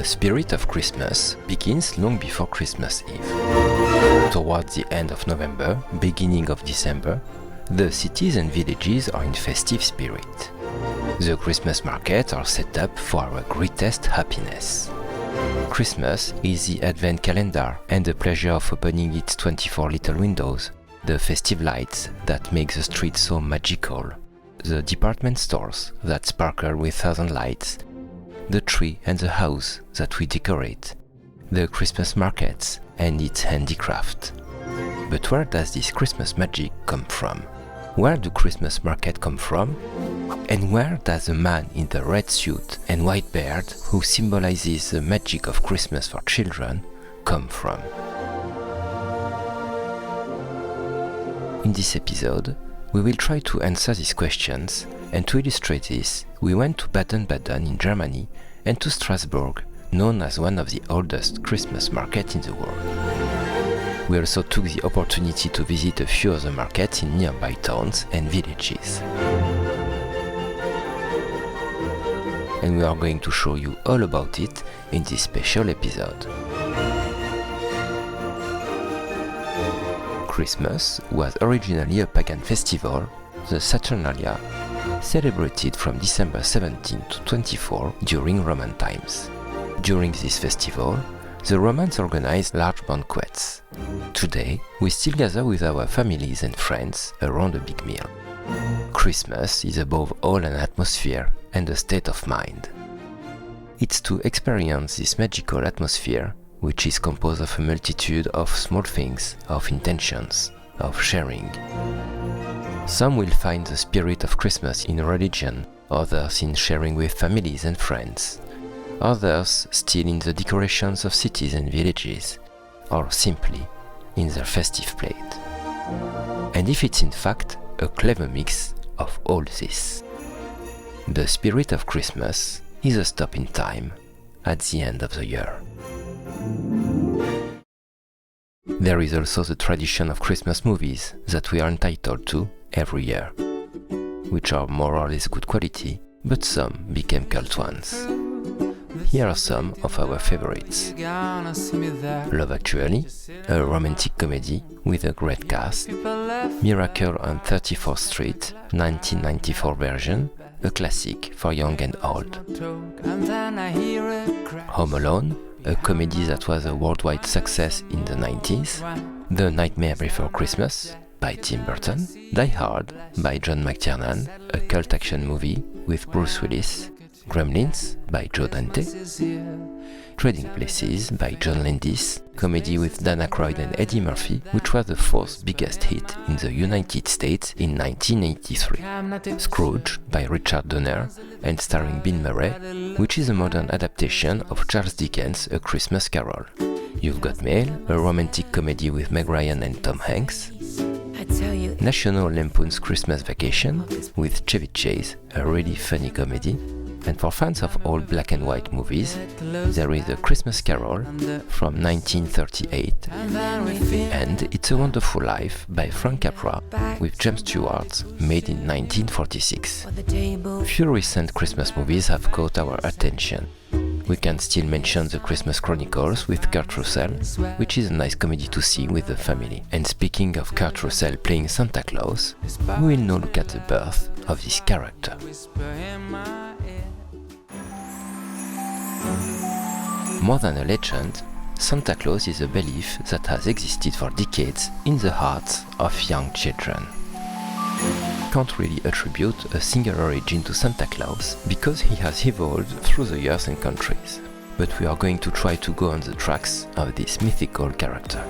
spirit of Christmas begins long before Christmas Eve. Towards the end of November, beginning of December, the cities and villages are in festive spirit. The Christmas markets are set up for our greatest happiness. Christmas is the Advent calendar and the pleasure of opening its 24 little windows, the festive lights that make the streets so magical, the department stores that sparkle with thousand lights, the tree and the house that we decorate, the Christmas markets and its handicraft. But where does this Christmas magic come from? Where do Christmas markets come from? And where does the man in the red suit and white beard, who symbolizes the magic of Christmas for children, come from? In this episode, we will try to answer these questions, and to illustrate this, we went to Baden-Baden in Germany and to Strasbourg, known as one of the oldest Christmas markets in the world. We also took the opportunity to visit a few other markets in nearby towns and villages. And we are going to show you all about it in this special episode. Christmas was originally a pagan festival, the Saturnalia, celebrated from December 17 to 24 during Roman times. During this festival, the Romans organized large banquets. Today, we still gather with our families and friends around a big meal. Christmas is above all an atmosphere and a state of mind. It's to experience this magical atmosphere, which is composed of a multitude of small things, of intentions, of sharing. Some will find the spirit of Christmas in religion, others in sharing with families and friends, others still in the decorations of cities and villages, or simply in their festive plate. And if it's in fact a clever mix of all this. The spirit of Christmas is a stop in time at the end of the year. There is also the tradition of Christmas movies that we are entitled to every year, which are more or less good quality, but some became cult ones. Here are some of our favorites. Love Actually, a romantic comedy with a great cast. Miracle on 34th Street, 1994 version, a classic for young and old. Home Alone, a comedy that was a worldwide success in the 90s. The Nightmare Before Christmas by Tim Burton. Die Hard by John McTiernan, a cult action movie with Bruce Willis. Gremlins by Joe Dante. Trading Places by John Landis, comedy with Dan Aykroyd and Eddie Murphy, which was the fourth biggest hit in the United States in 1983. Scrooge by Richard Donner and starring Bill Murray, which is a modern adaptation of Charles Dickens' A Christmas Carol. You've Got Mail, a romantic comedy with Meg Ryan and Tom Hanks. National Lampoon's Christmas Vacation with Chevy Chase, a really funny comedy. And for fans of old black and white movies, there is A Christmas Carol from 1938 and It's a Wonderful Life by Frank Capra with James Stewart, made in 1946. Few recent Christmas movies have caught our attention. We can still mention The Christmas Chronicles with Kurt Russell, which is a nice comedy to see with the family. And speaking of Kurt Russell playing Santa Claus, we will now look at the birth of this character. More than a legend, Santa Claus is a belief that has existed for decades in the hearts of young children. Can't really attribute a single origin to Santa Claus because he has evolved through the years and countries. But we are going to try to go on the tracks of this mythical character.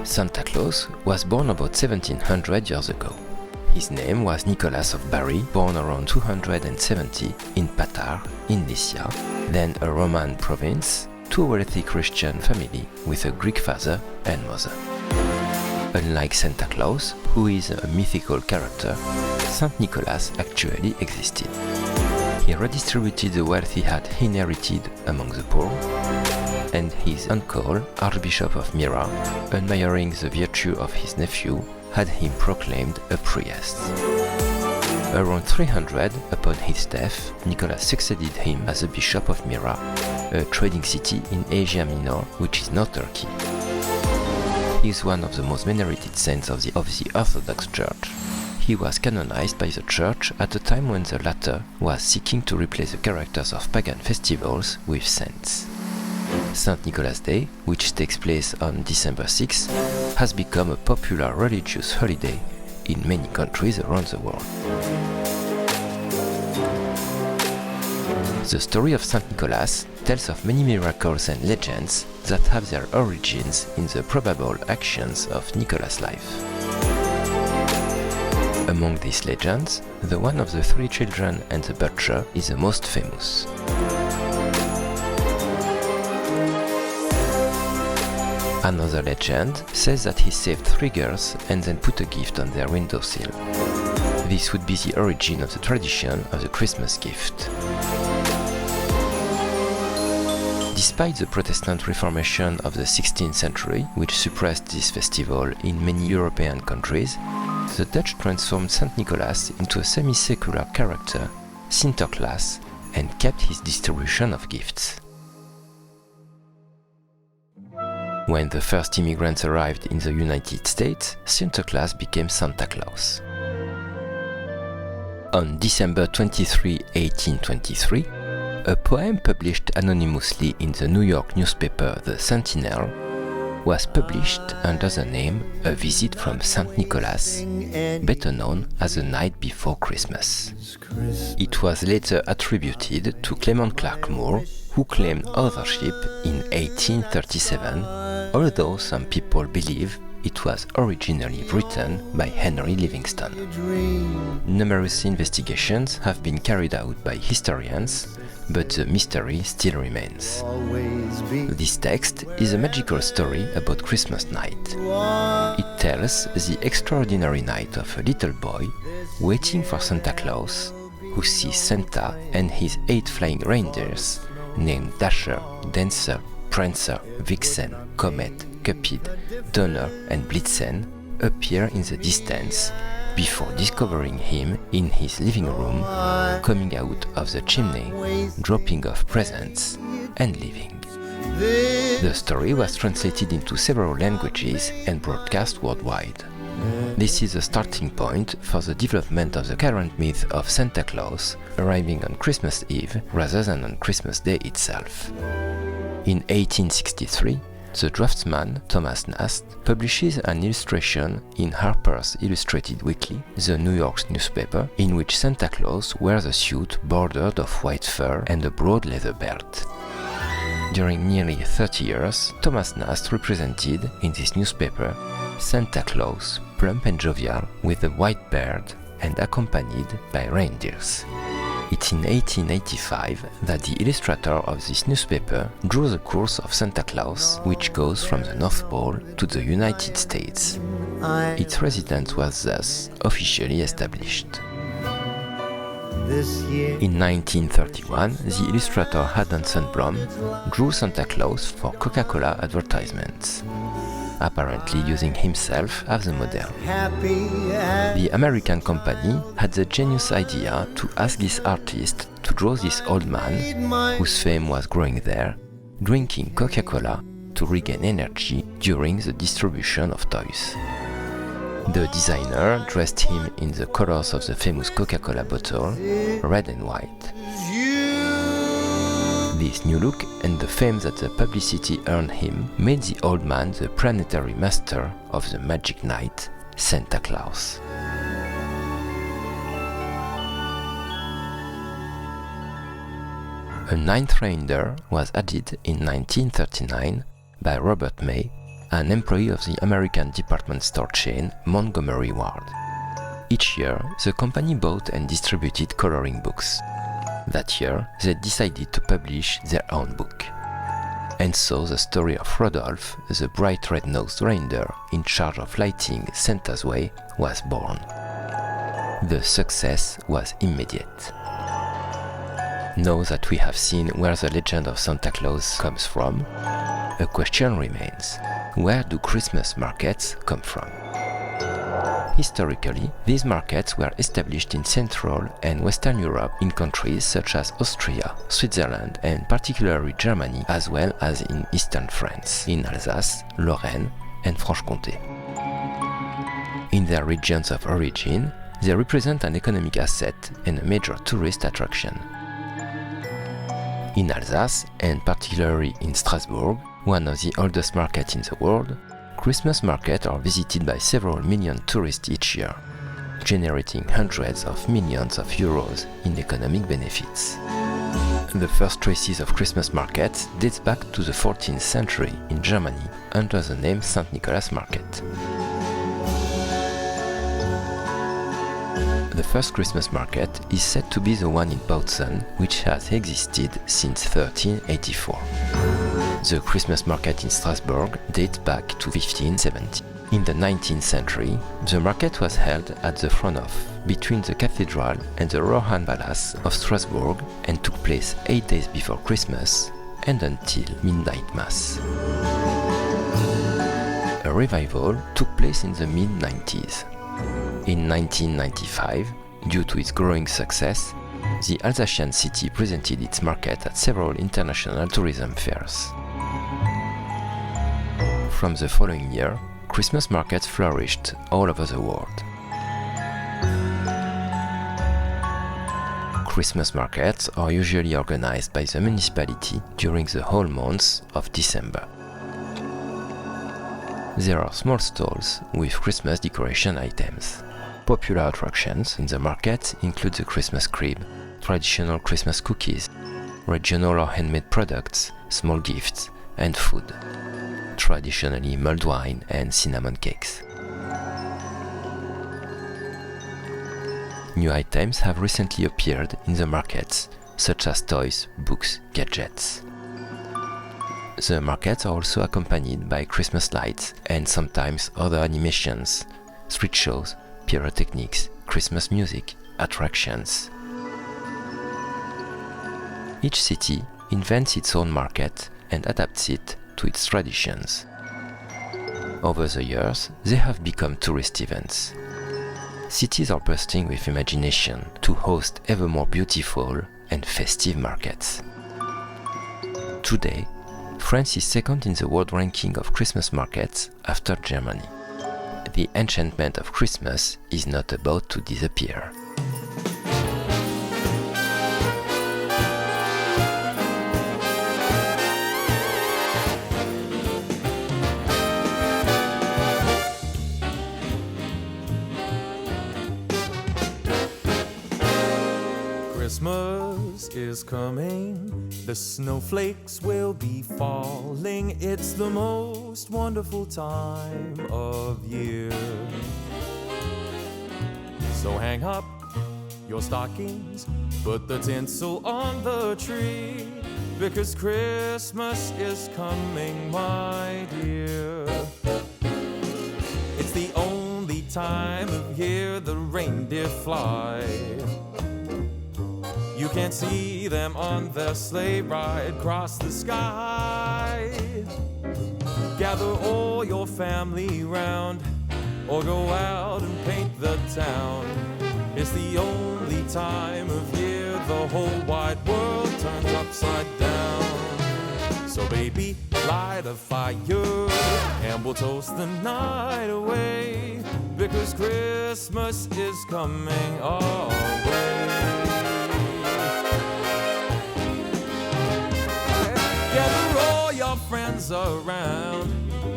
Santa Claus was born about 1700 years ago. His name was Nicholas of Bari, born around 270 in Patar, in Lycia, then a Roman province, to a wealthy Christian family with a Greek father and mother. Unlike Santa Claus, who is a mythical character, Saint Nicholas actually existed. He redistributed the wealth he had inherited among the poor, and his uncle, Archbishop of Myra, admiring the virtue of his nephew, had him proclaimed a priest. Around 300, upon his death, Nicholas succeeded him as the Bishop of Myra, a trading city in Asia Minor, which is not Turkey. He is one of the most venerated saints of the Orthodox Church. He was canonized by the Church at a time when the latter was seeking to replace the characters of pagan festivals with saints. St. Nicholas Day, which takes place on December 6, has become a popular religious holiday in many countries around the world. The story of St. Nicholas tells of many miracles and legends that have their origins in the probable actions of Nicholas' life. Among these legends, the one of the 3 children and the butcher is the most famous. Another legend says that he saved 3 girls and then put a gift on their windowsill. This would be the origin of the tradition of the Christmas gift. Despite the Protestant Reformation of the 16th century, which suppressed this festival in many European countries, the Dutch transformed St. Nicholas into a semi-secular character, Sinterklaas, and kept his distribution of gifts. When the first immigrants arrived in the United States, Sinterklaas became Santa Claus. On December 23, 1823, a poem published anonymously in the New York newspaper The Sentinel was published under the name A Visit from St. Nicholas, better known as The Night Before Christmas. It was later attributed to Clement Clarke Moore, who claimed authorship in 1837, although some people believe it was originally written by Henry Livingston. Numerous investigations have been carried out by historians, but the mystery still remains. This text is a magical story about Christmas night. It tells the extraordinary night of a little boy waiting for Santa Claus, who sees Santa and his 8 flying reindeers named Dasher, Dancer, Prancer, Vixen, Comet, Cupid, Donner and Blitzen appear in the distance before discovering him in his living room, coming out of the chimney, dropping off presents, and leaving. The story was translated into several languages and broadcast worldwide. This is a starting point for the development of the current myth of Santa Claus arriving on Christmas Eve rather than on Christmas Day itself. In 1863, the draftsman Thomas Nast publishes an illustration in Harper's Illustrated Weekly, the New York newspaper, in which Santa Claus wears a suit bordered of white fur and a broad leather belt. During nearly 30 years, Thomas Nast represented in this newspaper Santa Claus, plump and jovial, with a white beard and accompanied by reindeers. It's in 1885 that the illustrator of this newspaper drew the course of Santa Claus, which goes from the North Pole to the United States. Its residence was thus officially established. In 1931, the illustrator Haddon Sundblom drew Santa Claus for Coca-Cola advertisements, apparently using himself as a model. The American company had the genius idea to ask this artist to draw this old man, whose fame was growing there, drinking Coca-Cola to regain energy during the distribution of toys. The designer dressed him in the colors of the famous Coca-Cola bottle, red and white. This new look and the fame that the publicity earned him made the old man the planetary master of the magic night, Santa Claus. A 9th reindeer was added in 1939 by Robert May, an employee of the American department store chain Montgomery Ward. Each year, the company bought and distributed coloring books. That year, they decided to publish their own book. And so the story of Rudolph, the bright red-nosed reindeer in charge of lighting Santa's way, was born. The success was immediate. Now that we have seen where the legend of Santa Claus comes from, a question remains: where do Christmas markets come from? Historically, these markets were established in Central and Western Europe in countries such as Austria, Switzerland, and particularly Germany, as well as in Eastern France, in Alsace, Lorraine, and Franche-Comté. In their regions of origin, they represent an economic asset and a major tourist attraction. In Alsace, and particularly in Strasbourg, one of the oldest markets in the world, Christmas markets are visited by several million tourists each year, generating hundreds of millions of euros in economic benefits. The first traces of Christmas markets dates back to the 14th century in Germany under the name St. Nicholas Market. The first Christmas market is said to be the one in Bautzen, which has existed since 1384. The Christmas market in Strasbourg dates back to 1570. In the 19th century, the market was held at the front of, between the cathedral and the Rohan-Palace of Strasbourg and took place 8 days before Christmas and until midnight mass. A revival took place in the mid-90s. In 1995, due to its growing success, the Alsatian city presented its market at several international tourism fairs. From the following year, Christmas markets flourished all over the world. Christmas markets are usually organized by the municipality during the whole months of December. There are small stalls with Christmas decoration items. Popular attractions in the market include the Christmas crib, traditional Christmas cookies, regional or handmade products, small gifts, and food. Traditionally mulled wine and cinnamon cakes. New items have recently appeared in the markets, such as toys, books, gadgets. The markets are also accompanied by Christmas lights and sometimes other animations, street shows, pyrotechnics, Christmas music, attractions. Each city invents its own market and adapts it to its traditions. Over the years, they have become tourist events. Cities are bursting with imagination to host ever more beautiful and festive markets. Today, France is second in the world ranking of Christmas markets after Germany. The enchantment of Christmas is not about to disappear. Christmas is coming, the snowflakes will be falling. It's the most wonderful time of year. So hang up your stockings, put the tinsel on the tree, because Christmas is coming, my dear. It's the only time of year the reindeer fly. You can't see them on their sleigh ride across the sky. Gather all your family round, or go out and paint the town. It's the only time of year the whole wide world turns upside down. So baby, light a fire and we'll toast the night away, because Christmas is coming our way. Gather all your friends around,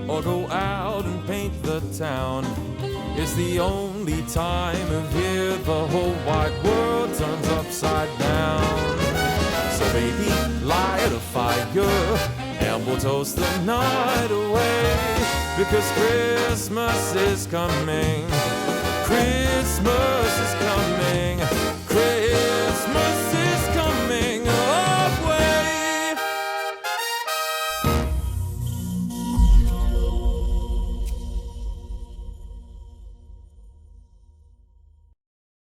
or go out and paint the town. It's the only time of year the whole wide world turns upside down. So baby, light a fire and we'll toast the night away, because Christmas is coming. Christmas is coming.